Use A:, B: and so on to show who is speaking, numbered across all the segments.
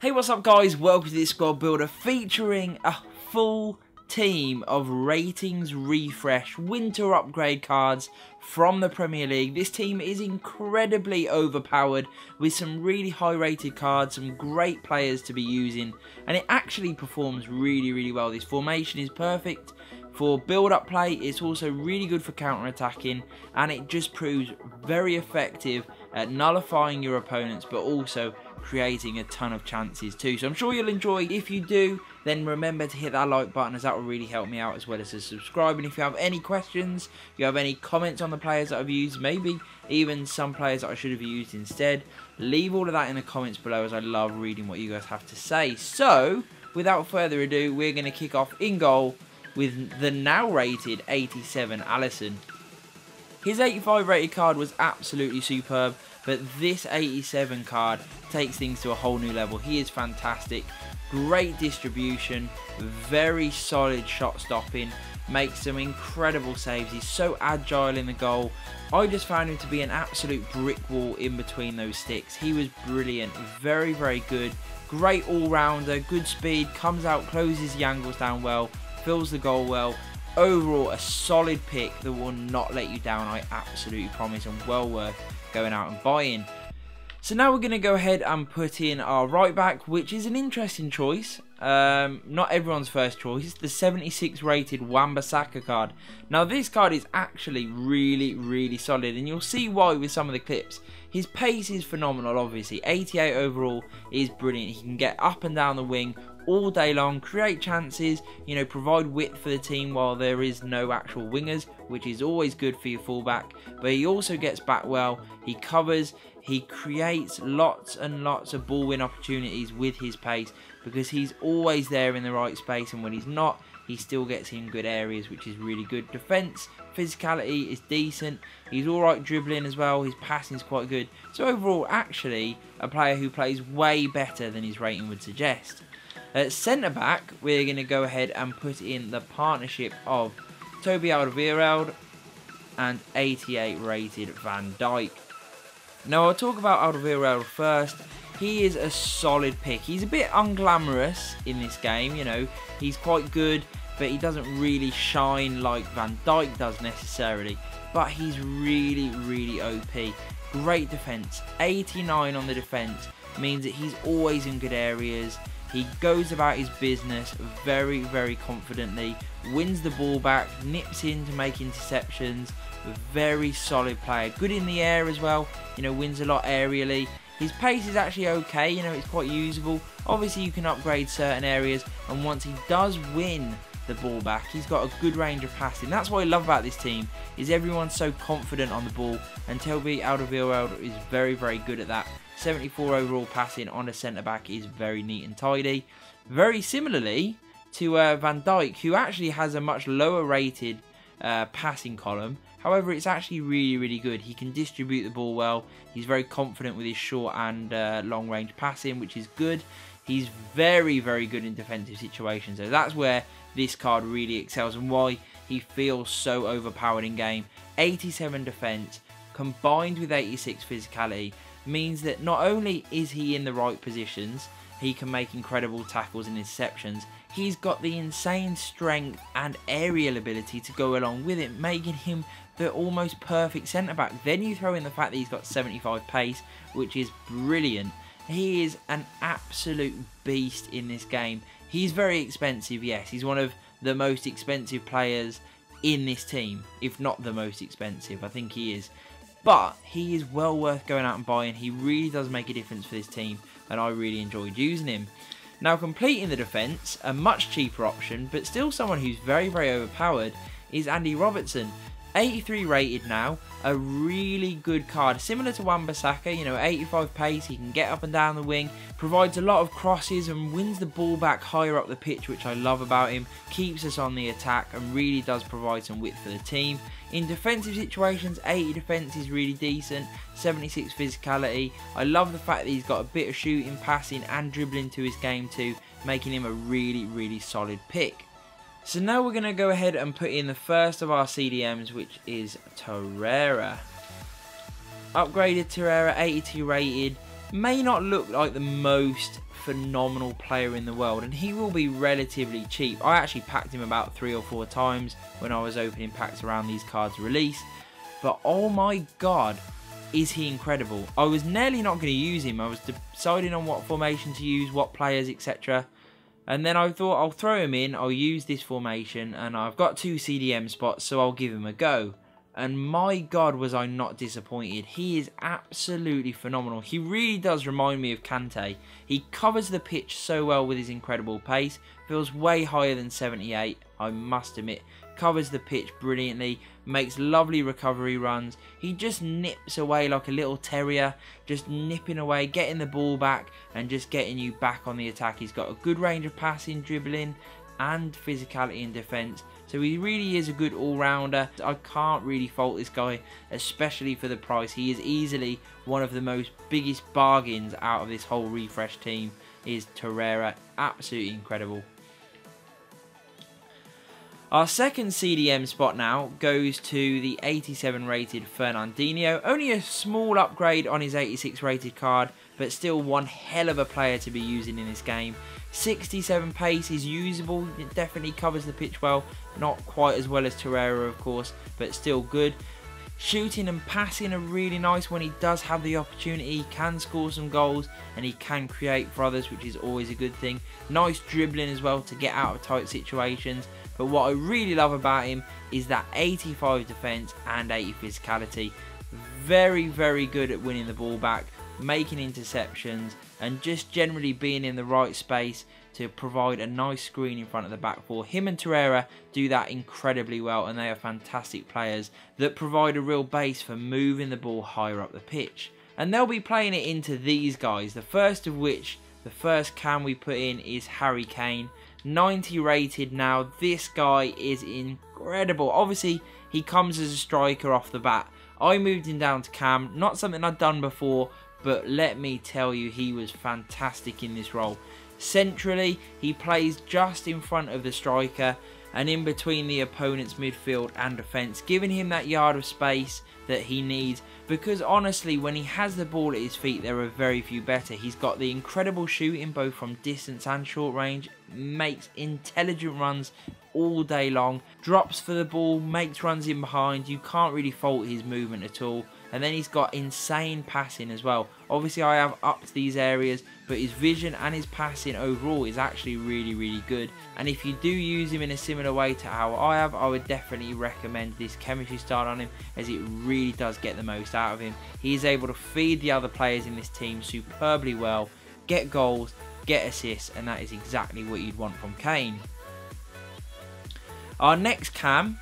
A: Hey, what's up guys? Welcome to this squad builder featuring a full team of ratings refresh winter upgrade cards from the Premier League. This team is incredibly overpowered with some really high rated cards, some great players to be using, and it actually performs really well. This formation is perfect for build-up play. It's also really good for counter-attacking, and it just proves very effective at nullifying your opponents, but also creating a ton of chances too. So I'm sure you'll enjoy. If you do, then remember to hit that like button, as that will really help me out, as well as to subscribe. And if you have any questions, if you have any comments on the players that I've used, maybe even some players that I should have used instead, leave all of that in the comments below, as I love reading what you guys have to say. So without further ado, we're going to kick off in goal with the now rated 87 Alisson. His 85 rated card was absolutely superb, but this 87 card takes things to a whole new level. He is fantastic, great distribution, very solid shot stopping, makes some incredible saves. He's so agile in the goal. I just found him to be an absolute brick wall in between those sticks. He was brilliant, very good, great all-rounder, good speed, comes out, closes the angles down well, fills the goal well. Overall, a solid pick that will not let you down, I absolutely promise, and well worth going out and buying. So now we're going to go ahead and put in our right back, which is an interesting choice. Not everyone's first choice. The 76 rated Wan-Bissaka card. Now this card is actually really solid, and you'll see why with some of the clips. His pace is phenomenal, obviously. 88 overall is brilliant. He can get up and down the wing all day long, create chances, you know, provide width for the team while there is no actual wingers, which is always good for your fullback. But he also gets back well, he covers, he creates lots and lots of ball win opportunities with his pace, because he's always there in the right space, and when he's not, he still gets in good areas, which is really good. Defense, physicality is decent. He's alright dribbling as well. His passing is quite good. So overall, actually, a player who plays way better than his rating would suggest. At centre back, we're going to go ahead and put in the partnership of Toby Alderweireld and 88 rated Van Dijk. Now I'll talk about Alderweireld first. He is a solid pick. He's a bit unglamorous in this game, you know. He's quite good, but he doesn't really shine like Van Dijk does necessarily. But he's really OP. Great defence. 89 on the defence means that he's always in good areas. He goes about his business very confidently, wins the ball back, nips in to make interceptions. Very solid player. Good in the air as well, you know, wins a lot aerially. His pace is actually okay, you know, it's quite usable. Obviously you can upgrade certain areas, and once he does win the ball back, he's got a good range of passing. That's what I love about this team, is everyone's so confident on the ball, and Toby Alderweireld is very good at that. 74 overall passing on a centre back is very neat and tidy. Very similarly to Van Dijk, who actually has a much lower rated passing column. However, it's actually really good. He can distribute the ball well. He's very confident with his short and long range passing, which is good. He's very good in defensive situations. So that's where this card really excels, and why he feels so overpowered in game. 87 defense combined with 86 physicality means that not only is he in the right positions, he can make incredible tackles and interceptions. He's got the insane strength and aerial ability to go along with it, making him the almost perfect centre-back. Then you throw in the fact that he's got 75 pace, which is brilliant. He is an absolute beast in this game. He's very expensive, yes. He's one of the most expensive players in this team, if not the most expensive. I think he is. But he is well worth going out and buying. He really does make a difference for this team, and I really enjoyed using him. Now, completing the defence, a much cheaper option, but still someone who's very overpowered, is Andy Robertson. 83 rated now, a really good card, similar to Wan-Bissaka, you know, 85 pace, he can get up and down the wing, provides a lot of crosses and wins the ball back higher up the pitch, which I love about him, keeps us on the attack and really does provide some width for the team. In defensive situations, 80 defense is really decent, 76 physicality. I love the fact that he's got a bit of shooting, passing and dribbling to his game too, making him a really solid pick. So now we're going to go ahead and put in the first of our CDMs, which is Torreira. Upgraded Torreira, 82 rated, may not look like the most phenomenal player in the world, and he will be relatively cheap. I actually packed him about 3 or 4 times when I was opening packs around these cards release, but oh my god, is he incredible. I was nearly not going to use him. I was deciding on what formation to use, what players, etc. And then I thought I'll throw him in, I'll use this formation, and I've got 2 CDM spots, so I'll give him a go. And my god, was I not disappointed. He is absolutely phenomenal. He really does remind me of Kante. He covers the pitch so well with his incredible pace. Feels way higher than 78, I must admit. Covers the pitch brilliantly, makes lovely recovery runs. He just nips away like a little terrier, just nipping away, getting the ball back and just getting you back on the attack. He's got a good range of passing, dribbling and physicality in defence. So he really is a good all-rounder. I can't really fault this guy, especially for the price. He is easily one of the most biggest bargains out of this whole refresh team is Torreira. Absolutely incredible. Our second CDM spot now goes to the 87 rated Fernandinho. Only a small upgrade on his 86 rated card, but still one hell of a player to be using in this game. 67 pace is usable, it definitely covers the pitch well. Not quite as well as Torreira, of course, but still good. Shooting and passing are really nice when he does have the opportunity. He can score some goals and he can create for others, which is always a good thing. Nice dribbling as well to get out of tight situations. But what I really love about him is that 85 defence and 80 physicality. Very, very good at winning the ball back, making interceptions, and just generally being in the right space to provide a nice screen in front of the back four. Him and Torreira do that incredibly well, and they are fantastic players that provide a real base for moving the ball higher up the pitch. And they'll be playing it into these guys, the first of which, the first cam we put in is Harry Kane. 90 rated now. This guy is incredible. Obviously, he comes as a striker off the bat. I moved him down to cam, not something I'd done before, but let me tell you, he was fantastic in this role. Centrally, he plays just in front of the striker and in between the opponent's midfield and defence, giving him that yard of space that he needs, because honestly, when he has the ball at his feet, there are very few better. He's got the incredible shooting both from distance and short range, makes intelligent runs all day long, drops for the ball, makes runs in behind. You can't really fault his movement at all. And then he's got insane passing as well. Obviously, I have upped these areas, but his vision and his passing overall is actually really, really good. And if you do use him in a similar way to how I have, I would definitely recommend this chemistry start on him, as it really does get the most out of him. He is able to feed the other players in this team superbly well, get goals, get assists, and that is exactly what you'd want from Kane. Our next cam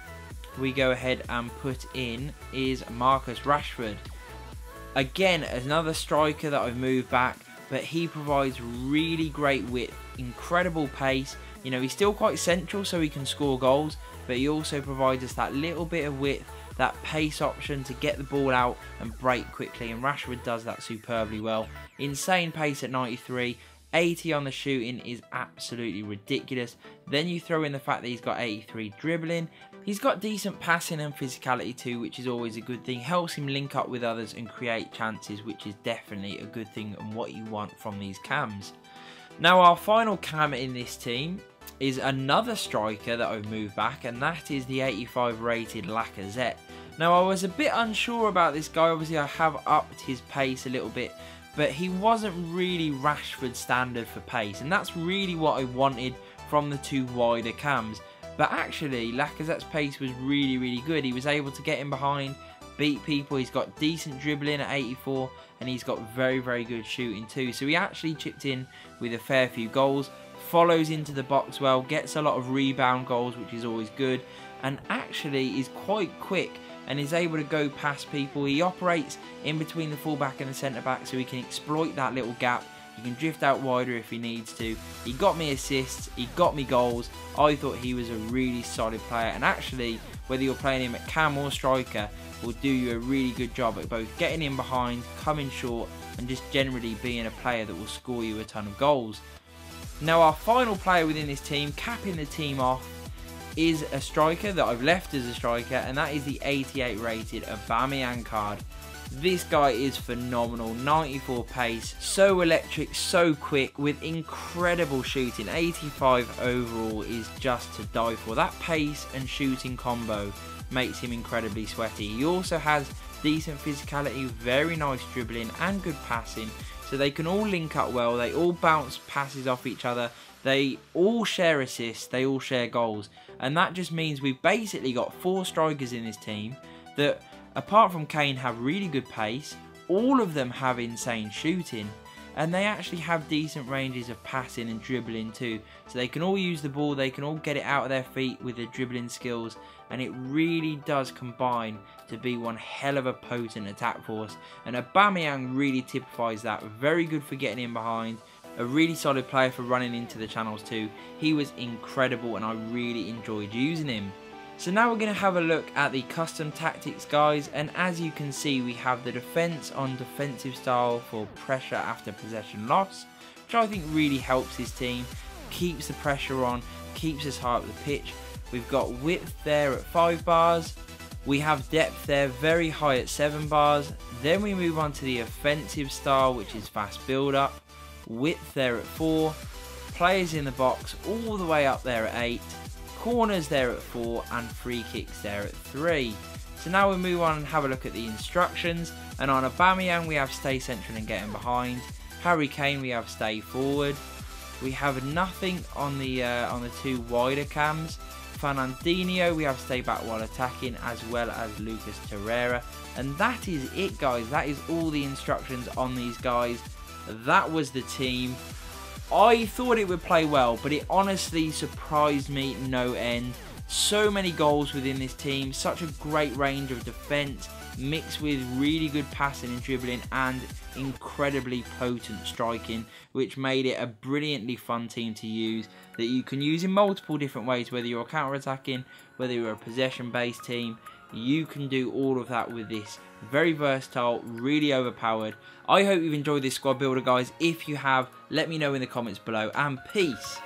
A: we go ahead and put in is Marcus Rashford. Again, another striker that I've moved back, but he provides really great width, incredible pace. You know, he's still quite central so he can score goals, but he also provides us that little bit of width, that pace option to get the ball out and break quickly, and Rashford does that superbly well. Insane pace at 93. 80 on the shooting is absolutely ridiculous. Then you throw in the fact that he's got 83 dribbling. He's got decent passing and physicality too, which is always a good thing. Helps him link up with others and create chances, which is definitely a good thing and what you want from these cams. Now, our final cam in this team is another striker that I've moved back, and that is the 85 rated Lacazette. Now, I was a bit unsure about this guy. Obviously, I have upped his pace a little bit, but he wasn't really Rashford standard for pace, and that's really what I wanted from the two wider cams. But actually, Lacazette's pace was really, really good. He was able to get in behind, beat people. He's got decent dribbling at 84, and he's got very, very good shooting too. So he actually chipped in with a fair few goals, follows into the box well, gets a lot of rebound goals, which is always good, and actually is quite quick and is able to go past people. He operates in between the fullback and the centre-back, so he can exploit that little gap. He can drift out wider if he needs to. He got me assists, he got me goals. I thought he was a really solid player, and actually, whether you're playing him at cam or striker, will do you a really good job at both getting in behind, coming short, and just generally being a player that will score you a ton of goals. Now, our final player within this team, capping the team off, is a striker that I've left as a striker, and that is the 88 rated Aubameyang card. This guy is phenomenal, 94 pace, so electric, so quick, with incredible shooting. 85 overall is just to die for. That pace and shooting combo makes him incredibly sweaty. He also has decent physicality, very nice dribbling and good passing, so they can all link up well, they all bounce passes off each other, they all share assists, they all share goals, and that just means we've basically got 4 strikers in this team that, apart from Kane, have really good pace, all of them have insane shooting, and they actually have decent ranges of passing and dribbling too, so they can all use the ball, they can all get it out of their feet with their dribbling skills, and it really does combine to be one hell of a potent attack force. And Aubameyang really typifies that. Very good for getting in behind, a really solid player for running into the channels too. He was incredible and I really enjoyed using him. So now we're going to have a look at the custom tactics, guys, and as you can see, we have the defense on defensive style for pressure after possession loss, which I think really helps his team, keeps the pressure on, keeps us high up the pitch. We've got width there at 5 bars, we have depth there very high at 7 bars, then we move on to the offensive style, which is fast build up, width there at 4, players in the box all the way up there at 8, corners there at 4, and free kicks there at 3. So now we move on and have a look at the instructions, and on Aubameyang we have stay central and getting behind, Harry Kane we have stay forward, we have nothing on the 2 wider cams, Fernandinho we have stay back while attacking, as well as Lucas Torreira, and that is it, guys. That is all the instructions on these guys. That was the team. I thought it would play well, but it honestly surprised me no end. So many goals within this team, such a great range of defence, mixed with really good passing and dribbling and incredibly potent striking, which made it a brilliantly fun team to use, that you can use in multiple different ways, whether you're counter-attacking, whether you're a possession-based team. You can do all of that with this. Very versatile, really overpowered. I hope you've enjoyed this squad builder, guys. If you have, let me know in the comments below, and peace.